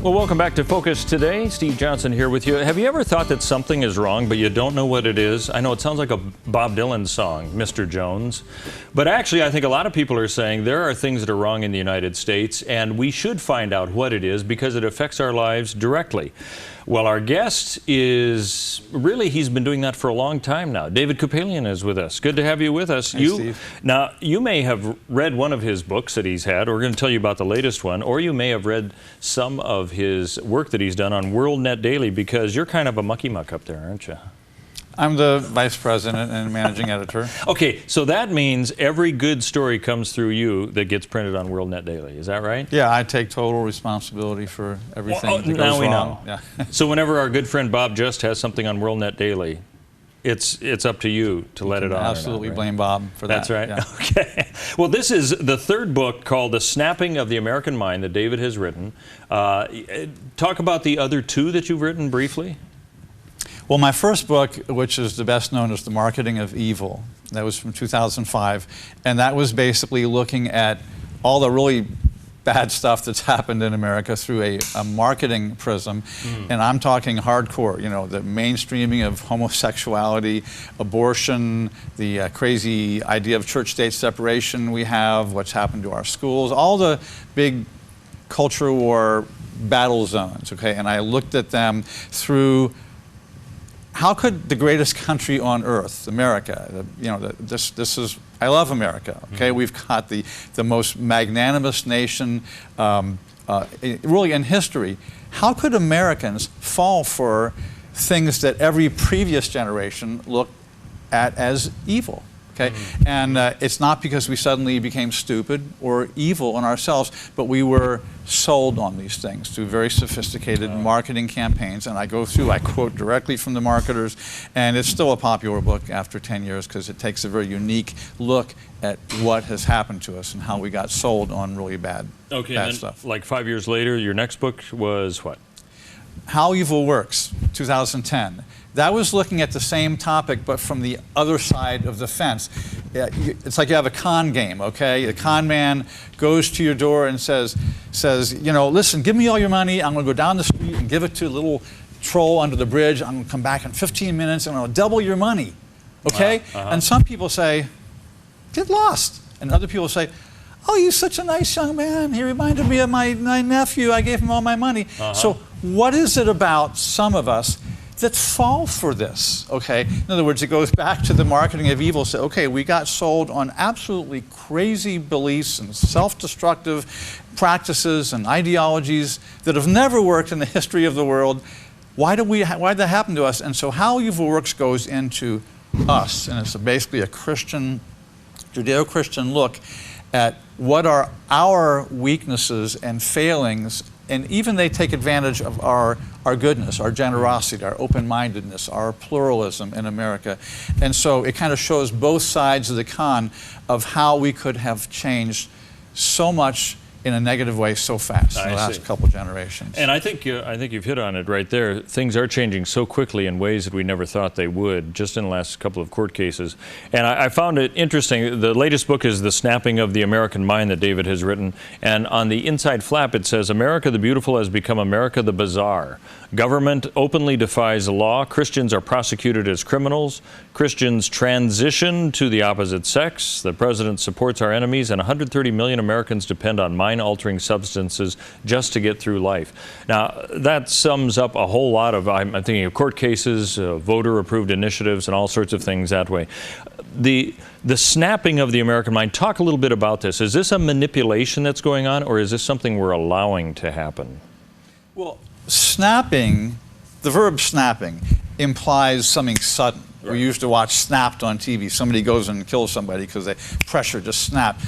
Well, welcome back to Focus Today. Steve Johnson here with you. Have you ever thought that something is wrong, but you don't know what it is? I know it sounds like a Bob Dylan song, Mr. Jones. But actually, I think a lot of people are saying there are things that are wrong in the United States, and we should find out what it is because it affects our lives directly. Well, our guest is, really, he's been doing that for a long time now. David Kupelian is with us. Good to have you with us. Hey, Steve. Now, you may have read one of his books that he's had. We're going to tell you about the latest one, or you may have read some of his work that he's done on WorldNet Daily, because you're kind of a mucky-muck up there, aren't you? I'm the vice president and managing editor. Okay, so that means every good story comes through you that gets printed on WorldNet Daily. Is that right? Yeah, I take total responsibility for everything that goes now we wrong. know. Yeah. So whenever our good friend Bob Just has something on WorldNet Daily, it's up to you to let it on. Absolutely or not, right? Blame Bob for that. That's right. Yeah. Okay. Well, this is the third book called The Snapping of the American Mind that David has written. Talk about the other two that you've written briefly. Well, my first book, which is the best known as The Marketing of Evil, that was from 2005, and that was basically looking at all the really bad stuff that's happened in America through a marketing prism. And I'm talking hardcore, you know, the mainstreaming of homosexuality, abortion, the crazy idea of church-state separation we have, what's happened to our schools, all the big culture war battle zones, okay? And I looked at them through how could the greatest country on earth, America, this is, I love America, okay? We've got the most magnanimous nation really in history. How could Americans fall for things that every previous generation looked at as evil? Okay? And it's not because we suddenly became stupid or evil in ourselves, but we were sold on these things through very sophisticated marketing campaigns. And I quote directly from the marketers, and it's still a popular book after 10 years because it takes a very unique look at what has happened to us and how we got sold on really bad stuff. Like 5 years later, your next book was what? How Evil Works, 2010. That was looking at the same topic, but from the other side of the fence. It's like you have a con game, okay? The con man goes to your door and says, you know, listen, give me all your money. I'm going to go down the street and give it to a little troll under the bridge. I'm going to come back in 15 minutes and I'll double your money, okay? And some people say, get lost. And other people say, oh, you're such a nice young man. He reminded me of my nephew. I gave him all my money. So what is it about some of us that fall for this, okay? In other words, it goes back to the marketing of evil. So, okay, we got sold on absolutely crazy beliefs and self-destructive practices and ideologies that have never worked in the history of the world. Why did that happen to us? And so How Evil Works goes into us, and it's basically a Christian, Judeo-Christian look at what are our weaknesses and failings, and even they take advantage of our goodness, our generosity, our open-mindedness, our pluralism in America. And so it kind of shows both sides of the con of how we could have changed so much in a negative way so fast in the last couple generations. And I think you've hit on it right there. Things are changing so quickly in ways that we never thought they would, just in the last couple of court cases. And I found it interesting. The latest book is The Snapping of the American Mind that David has written. And on the inside flap it says, America the Beautiful has become America the Bizarre. Government openly defies the law. Christians are prosecuted as criminals. Christians transition to the opposite sex. The president supports our enemies, and 130 million Americans depend on mind-altering substances just to get through life. Now, that sums up a whole lot of, I'm thinking of court cases, voter-approved initiatives, and all sorts of things that way. The snapping of the American mind, talk a little bit about this. Is this a manipulation that's going on, or is this something we're allowing to happen? Well, snapping, the verb snapping, implies something sudden. Right. We used to watch Snapped on TV. Somebody goes and kills somebody because they pressure just snapped.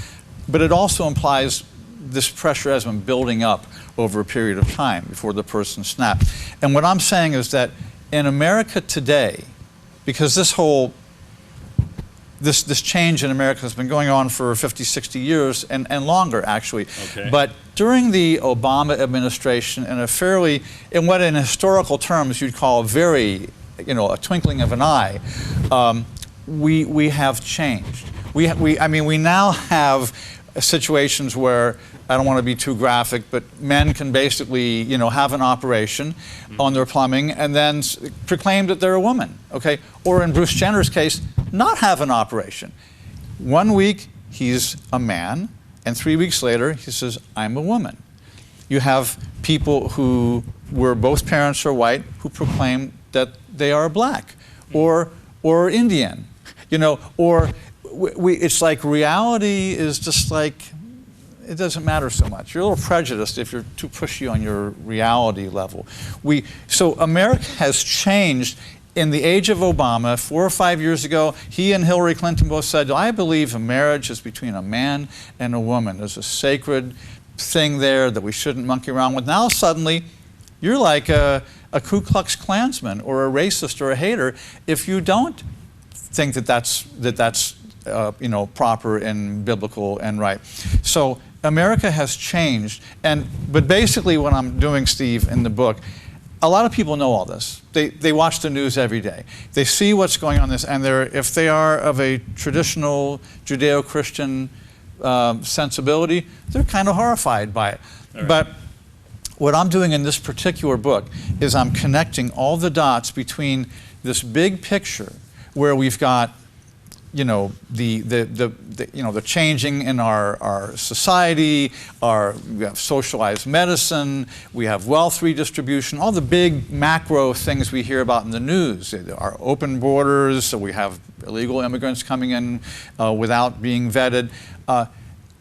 But it also implies this pressure has been building up over a period of time before the person snapped. And what I'm saying is that in America today, because this change in America has been going on for 50, 60 years and longer, actually. Okay. But during the Obama administration, in a fairly, in what in historical terms you'd call a very, a twinkling of an eye, we have changed. I mean, we now have situations where, I don't want to be too graphic, but men can basically, have an operation on their plumbing and then proclaim that they're a woman, okay? Or in Bruce Jenner's case, not have an operation. 1 week, he's a man, and 3 weeks later, he says, I'm a woman. You have people where both parents are white who proclaim that they are black or Indian, or it's like reality is just like, it doesn't matter so much. You're a little prejudiced if you're too pushy on your reality level. So America has changed. In the age of Obama, 4 or 5 years ago, he and Hillary Clinton both said, I believe a marriage is between a man and a woman. There's a sacred thing there that we shouldn't monkey around with. Now suddenly, you're like a Ku Klux Klansman or a racist or a hater if you don't think that that's proper and biblical and right. So America has changed, but basically what I'm doing, Steve, in the book, a lot of people know all this. They watch the news every day. They see what's going on this, and if they are of a traditional Judeo-Christian sensibility, they're kind of horrified by it. Right. But what I'm doing in this particular book is I'm connecting all the dots between this big picture where we've got the changing in our society, we have socialized medicine, we have wealth redistribution, all the big macro things we hear about in the news, our open borders, so we have illegal immigrants coming in without being vetted.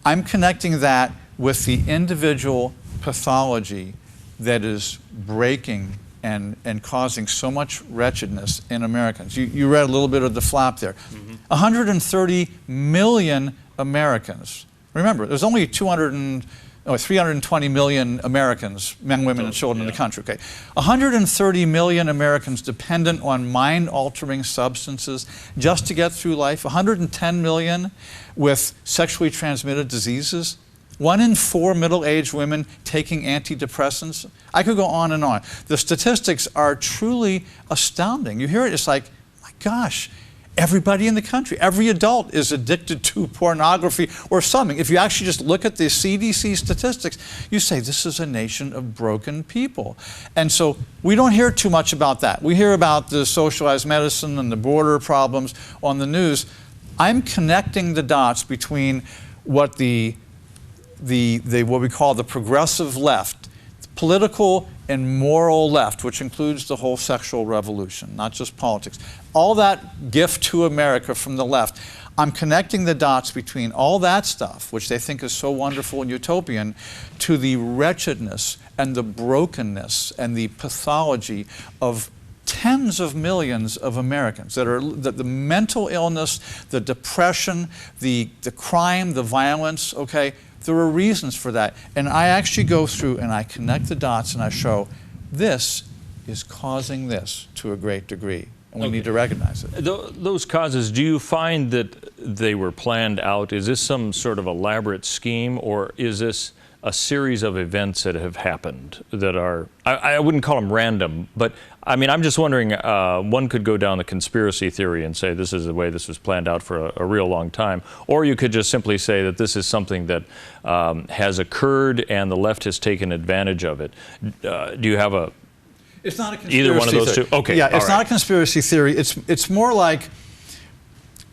I'm connecting that with the individual pathology that is breaking and causing so much wretchedness in Americans. You read a little bit of the flap there. Mm-hmm. 130 million Americans. Remember, there's only 320 million Americans, men, women, and children in the country. Okay, 130 million Americans dependent on mind-altering substances just to get through life. 110 million with sexually transmitted diseases. 1 in 4 middle-aged women taking antidepressants. I could go on and on. The statistics are truly astounding. You hear it, it's like, my gosh, everybody in the country, every adult is addicted to pornography or something. If you actually just look at the CDC statistics, you say this is a nation of broken people. And so we don't hear too much about that. We hear about the socialized medicine and the border problems on the news. I'm connecting the dots between what what we call the progressive left, political and moral left, which includes the whole sexual revolution, not just politics. All that gift to America from the left, I'm connecting the dots between all that stuff, which they think is so wonderful and utopian, to the wretchedness and the brokenness and the pathology of tens of millions of Americans that are the mental illness, the depression, the crime, the violence, okay? There are reasons for that. And I actually go through and I connect the dots and I show this is causing this to a great degree. And we need to recognize it. Those causes, do you find that they were planned out? Is this some sort of elaborate scheme, or is this a series of events that have happened that are, I wouldn't call them random, but I mean, I'm just wondering, one could go down the conspiracy theory and say this is the way this was planned out for a real long time, or you could just simply say that this is something that has occurred and the left has taken advantage of it. Do you have It's not a conspiracy either one of those theory. two? Okay. Yeah, it's not a conspiracy theory. It's more like,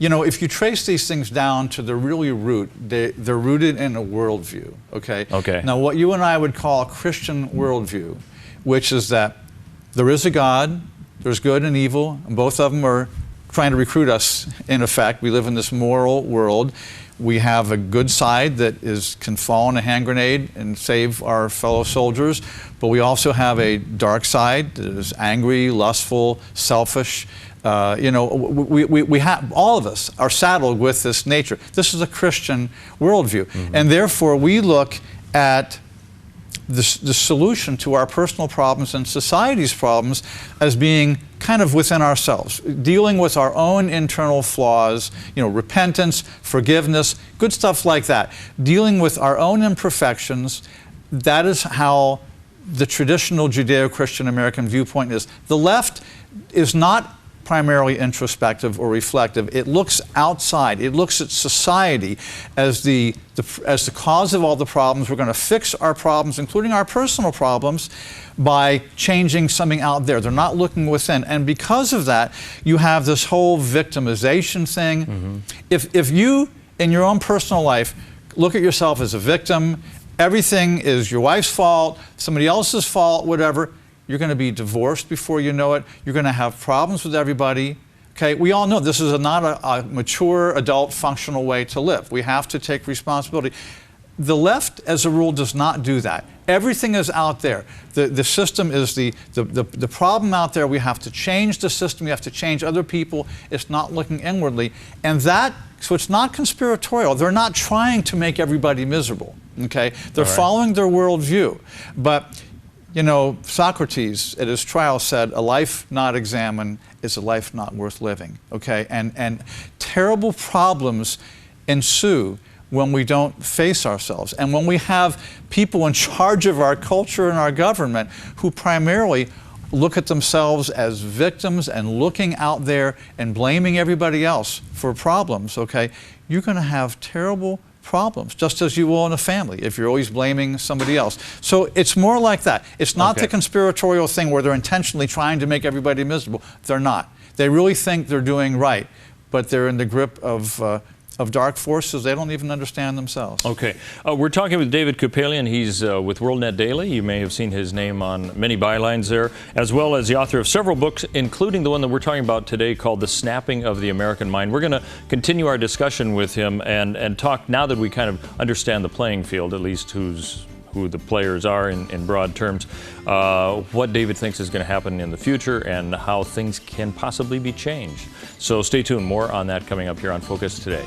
if you trace these things down to the really root, they're rooted in a worldview, okay? Okay. Now, what you and I would call a Christian worldview, which is that there is a God, there's good and evil, and both of them are trying to recruit us, in effect. We live in this moral world. We have a good side that can fall in a hand grenade and save our fellow soldiers, but we also have a dark side that is angry, lustful, selfish. We have, all of us are saddled with this nature. This is a Christian worldview. Mm-hmm. And therefore we look at the solution to our personal problems and society's problems as being kind of within ourselves, dealing with our own internal flaws, repentance, forgiveness, good stuff like that. Dealing with our own imperfections, that is how the traditional Judeo-Christian American viewpoint is. The left is not primarily introspective or reflective. It looks outside. It looks at society as the cause of all the problems. We're going to fix our problems, including our personal problems, by changing something out there. They're not looking within. And because of that, you have this whole victimization thing. Mm-hmm. If you, in your own personal life, look at yourself as a victim, everything is your wife's fault, somebody else's fault, whatever, you're going to be divorced before you know it. You're going to have problems with everybody. Okay, we all know this is not a mature, adult, functional way to live. We have to take responsibility. The left, as a rule, does not do that. Everything is out there. The system is the problem out there. We have to change the system. We have to change other people. It's not looking inwardly. And that, so it's not conspiratorial. They're not trying to make everybody miserable. Okay, they're following their worldview. But, you know, Socrates at his trial said, a life not examined is a life not worth living. Okay, and terrible problems ensue when we don't face ourselves. And when we have people in charge of our culture and our government who primarily look at themselves as victims and looking out there and blaming everybody else for problems, okay, you're going to have terrible problems, just as you will in a family if you're always blaming somebody else. So it's more like that. It's not the conspiratorial thing where they're intentionally trying to make everybody miserable. They're not. They really think they're doing right, but they're in the grip of dark forces they don't even understand themselves. Okay. We're talking with David Kupelian. He's with WorldNet Daily. You may have seen his name on many bylines there, as well as the author of several books, including the one that we're talking about today called The Snapping of the American Mind. We're going to continue our discussion with him and talk, now that we kind of understand the playing field, at least who the players are in broad terms, what David thinks is going to happen in the future and how things can possibly be changed. So stay tuned. More on that coming up here on Focus Today.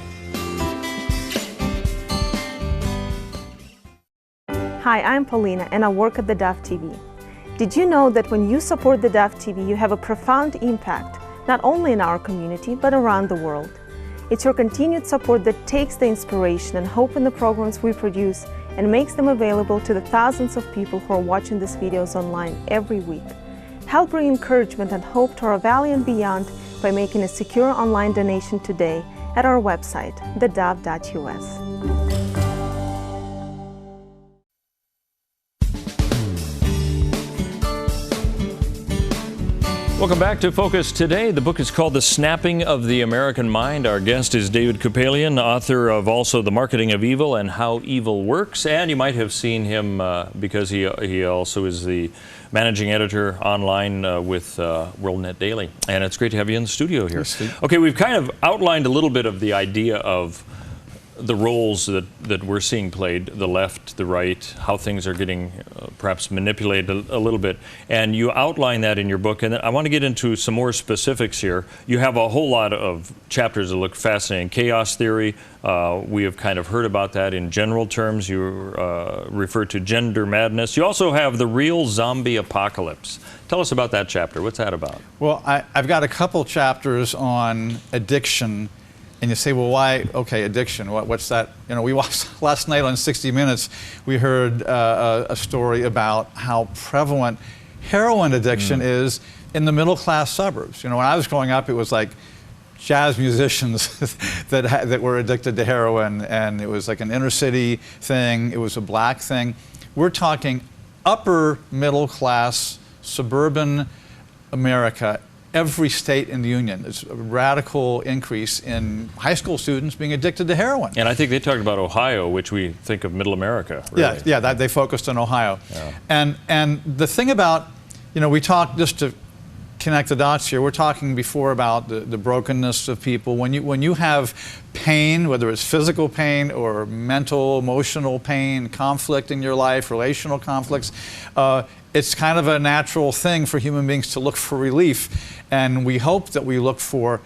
Hi, I'm Paulina and I work at theDove TV. Did you know that when you support theDove TV, you have a profound impact, not only in our community, but around the world? It's your continued support that takes the inspiration and hope in the programs we produce and makes them available to the thousands of people who are watching these videos online every week. Help bring encouragement and hope to our valley and beyond by making a secure online donation today at our website, thedove.us. Welcome back to Focus Today. The book is called The Snapping of the American Mind. Our guest is David Kupelian, author of also The Marketing of Evil and How Evil Works. And you might have seen him because he also is the managing editor online with WorldNet Daily. And it's great to have you in the studio here. Yes, okay, we've kind of outlined a little bit of the idea of the roles that we're seeing played, the left, the right, how things are getting perhaps manipulated a little bit. And you outline that in your book. And I want to get into some more specifics here. You have a whole lot of chapters that look fascinating. Chaos theory, we have kind of heard about that in general terms. You refer to gender madness. You also have the real zombie apocalypse. Tell us about that chapter. What's that about? Well, I've got a couple chapters on addiction. And you say, well, why? Okay, addiction. What's that? You know, we watched last night on 60 Minutes. We heard a story about how prevalent heroin addiction is in the middle-class suburbs. You know, when I was growing up, it was like jazz musicians that were addicted to heroin, and it was like an inner-city thing. It was a black thing. We're talking upper middle-class suburban America. Every state in the union. It's a radical increase in high school students being addicted to heroin. And I think they talked about Ohio, which we think of middle America. Really. Yeah, they focused on Ohio. Yeah. And the thing about, you know, we talked, just to connect the dots here, we're talking before about the brokenness of people. When you have pain, whether it's physical pain or mental, emotional pain, conflict in your life, relational conflicts, it's kind of a natural thing for human beings to look for relief. And we hope that we look for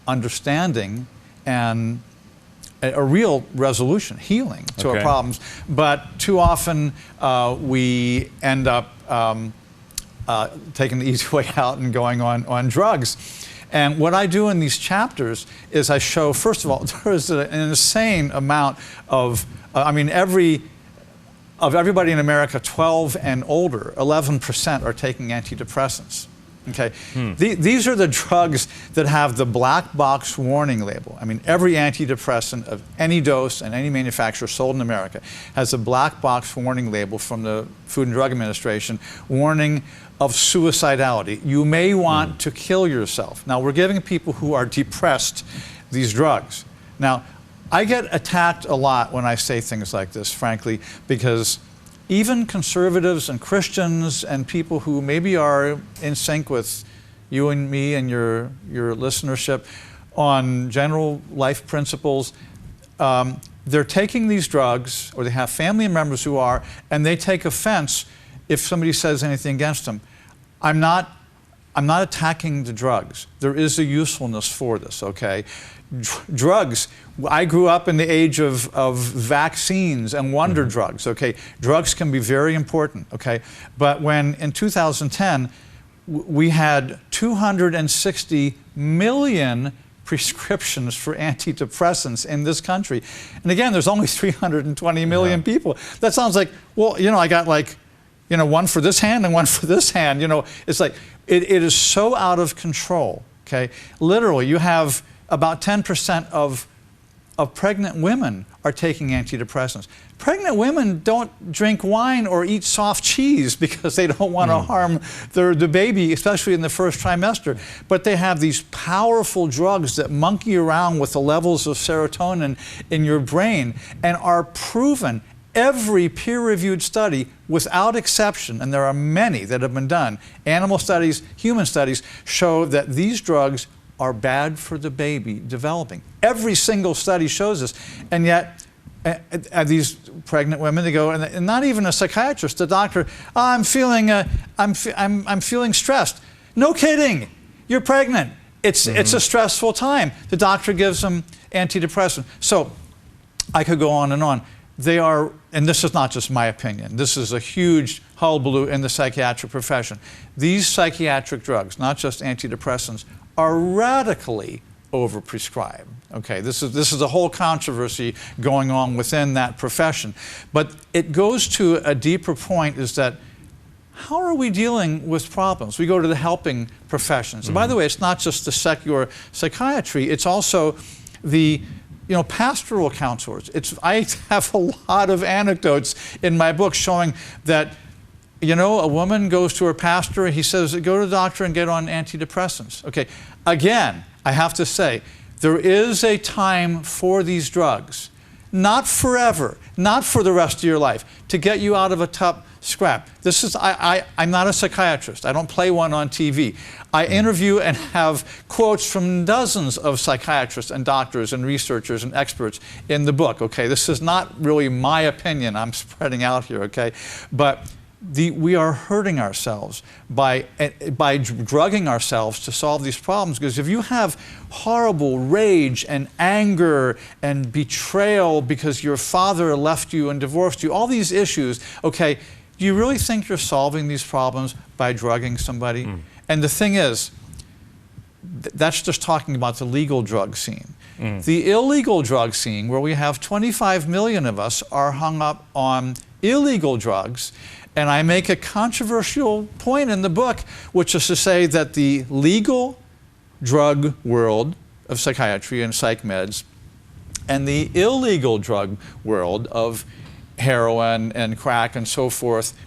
understanding and a real resolution, healing to our problems. But too often we end up taking the easy way out and going on drugs. And what I do in these chapters is I show, first of all, there is an insane amount of, of everybody in America 12 and older, 11% are taking antidepressants. Okay, these are the drugs that have the black box warning label. I mean, every antidepressant of any dose and any manufacturer sold in America has a black box warning label from the Food and Drug Administration warning of suicidality. You may want to kill yourself. Now, we're giving people who are depressed these drugs. Now, I get attacked a lot when I say things like this, frankly, because even conservatives and Christians and people who maybe are in sync with you and me and your listenership on general life principles, they're taking these drugs, or they have family members who are, and they take offense if somebody says anything against them. I'm not attacking the drugs. There is a usefulness for this, okay? Drugs, I grew up in the age of vaccines and wonder drugs, okay? Drugs can be very important, okay? But when in 2010, we had 260 million prescriptions for antidepressants in this country. And again, there's only 320 million people. That sounds like, well, you know, I got like, you know, one for this hand and one for this hand, you know. It's like, it is so out of control, okay? Literally, you have about 10% of pregnant women are taking antidepressants. Pregnant women don't drink wine or eat soft cheese because they don't want to harm the baby, especially in the first trimester. But they have these powerful drugs that monkey around with the levels of serotonin in your brain and are proven. Every peer-reviewed study, without exception, and there are many that have been done, animal studies, human studies, show that these drugs are bad for the baby developing. Every single study shows this, and yet these pregnant women, they go, and not even a psychiatrist, the doctor, oh, I'm feeling stressed. No kidding, you're pregnant. It's a stressful time. The doctor gives them antidepressant. So I could go on and on. They are, and this is not just my opinion, this is a huge hullabaloo in the psychiatric profession. These psychiatric drugs, not just antidepressants, are radically overprescribed. Okay, this is a whole controversy going on within that profession. But it goes to a deeper point, is that how are we dealing with problems? We go to the helping professions. And by the way, it's not just the secular psychiatry, it's also the pastoral counselors. I have a lot of anecdotes in my book showing that, a woman goes to her pastor and he says, go to the doctor and get on antidepressants. Okay, again, I have to say, there is a time for these drugs, not forever, not for the rest of your life, to get you out of a tough scrap. I'm not a psychiatrist. I don't play one on TV. I interview and have quotes from dozens of psychiatrists and doctors and researchers and experts in the book, okay? This is not really my opinion I'm spreading out here, okay? But we are hurting ourselves by drugging ourselves to solve these problems, because if you have horrible rage and anger and betrayal because your father left you and divorced you, all these issues, okay, do you really think you're solving these problems by drugging somebody? And the thing is, that's just talking about the legal drug scene. The illegal drug scene, where we have 25 million of us, are hung up on illegal drugs. And I make a controversial point in the book, which is to say that the legal drug world of psychiatry and psych meds and the illegal drug world of heroin and crack and so forth,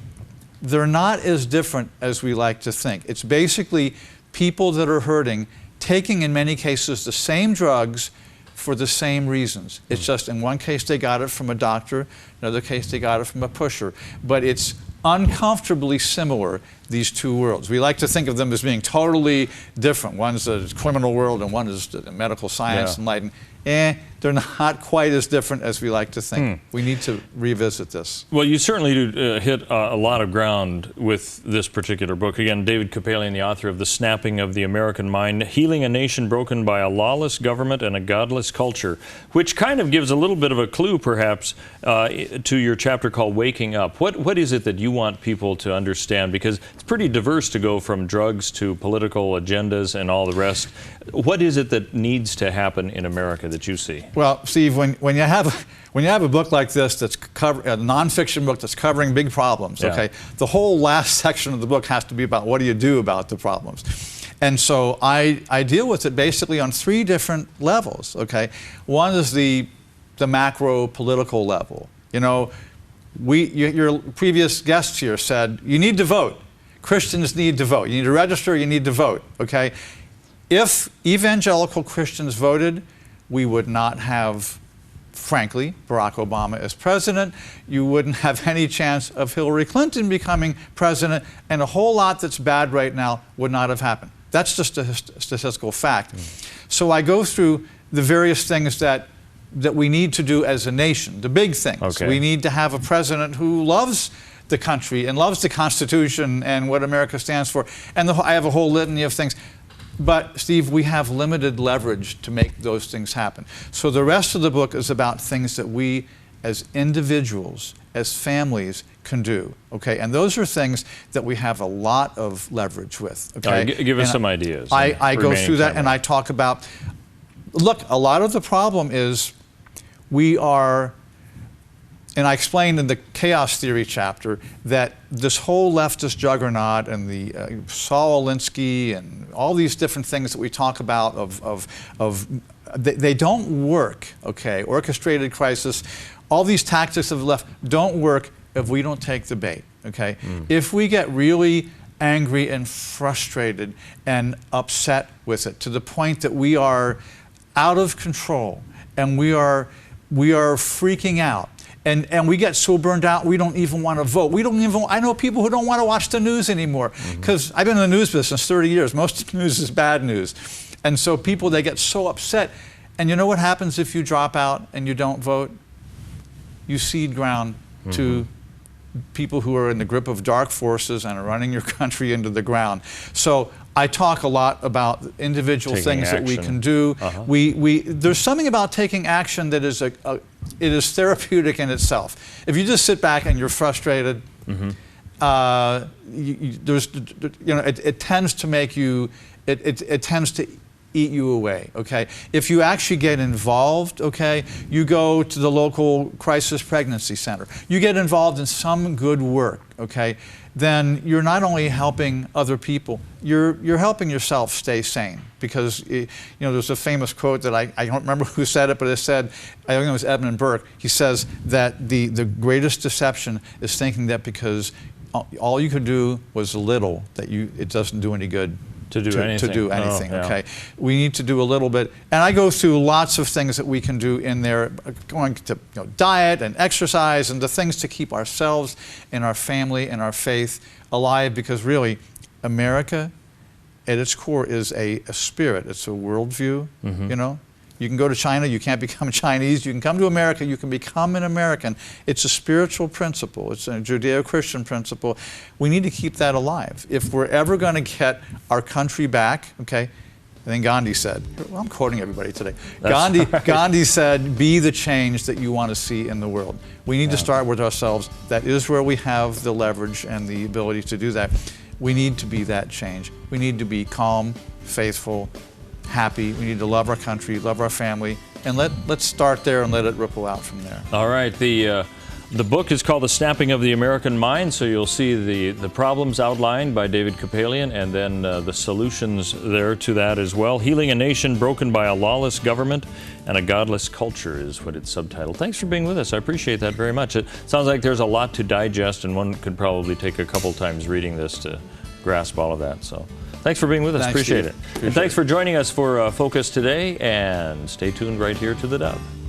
they're not as different as we like to think. It's basically people that are hurting, taking in many cases the same drugs for the same reasons. It's just in one case they got it from a doctor, another case they got it from a pusher. But it's uncomfortably similar, these two worlds. We like to think of them as being totally different. One's the criminal world and one is the medical science and light. They're not quite as different as we like to think. We need to revisit this. Well, you certainly do hit a lot of ground with this particular book. Again, David Kupelian, the author of The Snapping of the American Mind, Healing a Nation Broken by a Lawless Government and a Godless Culture, which kind of gives a little bit of a clue, perhaps, to your chapter called Waking Up. What is it that you want people to understand? Because it's pretty diverse to go from drugs to political agendas and all the rest. What is it that needs to happen in America that you see? Well, Steve, when you have a book like this that's a nonfiction book that's covering big problems, Yeah. okay, the whole last section of the book has to be about what do you do about the problems. And so I deal with it basically on 3 different levels, okay? One is the macro political level. You know, your previous guests here said you need to vote. Christians need to vote. You need to register, you need to vote, okay? If evangelical Christians voted, we would not have, frankly, Barack Obama as president. You wouldn't have any chance of Hillary Clinton becoming president, and a whole lot that's bad right now would not have happened. That's just a statistical fact. So I go through the various things that we need to do as a nation, the big things. Okay. We need to have a president who loves the country and loves the Constitution and what America stands for. And I have a whole litany of things. But Steve, we have limited leverage to make those things happen. So the rest of the book is about things that we as individuals, as families, can do, okay? And those are things that we have a lot of leverage with, okay? All right, give us some ideas. I go through that and I talk about, look, a lot of the problem is we are, and I explained in the chaos theory chapter that this whole leftist juggernaut and the Saul Alinsky and all these different things that we talk about they don't work, okay? Orchestrated crisis, all these tactics of the left don't work if we don't take the bait, okay? If we get really angry and frustrated and upset with it to the point that we are out of control and we are freaking out, and we get so burned out we don't even want to vote. I know people who don't want to watch the news anymore because I've been in the news business 30 years. Most news is bad news. And so people, they get so upset. And you know what happens if you drop out and you don't vote? You cede ground to people who are in the grip of dark forces and are running your country into the ground. So I talk a lot about individual things that we can do. There's something about taking action that is it is therapeutic in itself. If you just sit back and you're frustrated, it tends to make you, it tends to eat you away, okay? If you actually get involved, okay, you go to the local crisis pregnancy center, you get involved in some good work, okay, then you're not only helping other people, you're helping yourself stay sane. Because, there's a famous quote that I don't remember who said it, but it said, I think it was Edmund Burke, he says that the greatest deception is thinking that because all you could do was little, that it doesn't do any good to do anything. Okay, we need to do a little bit, and I go through lots of things that we can do in there, going to diet and exercise and the things to keep ourselves and our family and our faith alive. Because really, America, at its core, is a spirit. It's a worldview. You can go to China, you can't become Chinese. You can come to America, you can become an American. It's a spiritual principle. It's a Judeo-Christian principle. We need to keep that alive. If we're ever going to get our country back, okay, I think Gandhi said, well, I'm quoting everybody today. Gandhi said, be the change that you want to see in the world. We need to start with ourselves. That is where we have the leverage and the ability to do that. We need to be that change. We need to be calm, faithful, happy. We need to love our country, love our family, and let's start there and let it ripple out from there. All right. The book is called The Snapping of the American Mind, so you'll see the problems outlined by David Kupelian and then the solutions there to that as well. Healing a Nation Broken by a Lawless Government and a Godless Culture is what it's subtitled. Thanks for being with us. I appreciate that very much. It sounds like there's a lot to digest, and one could probably take a couple times reading this to grasp all of that. So thanks for being with us. Thanks, appreciate Steve. it. And thanks for joining us for Focus today, and stay tuned right here to the Dove.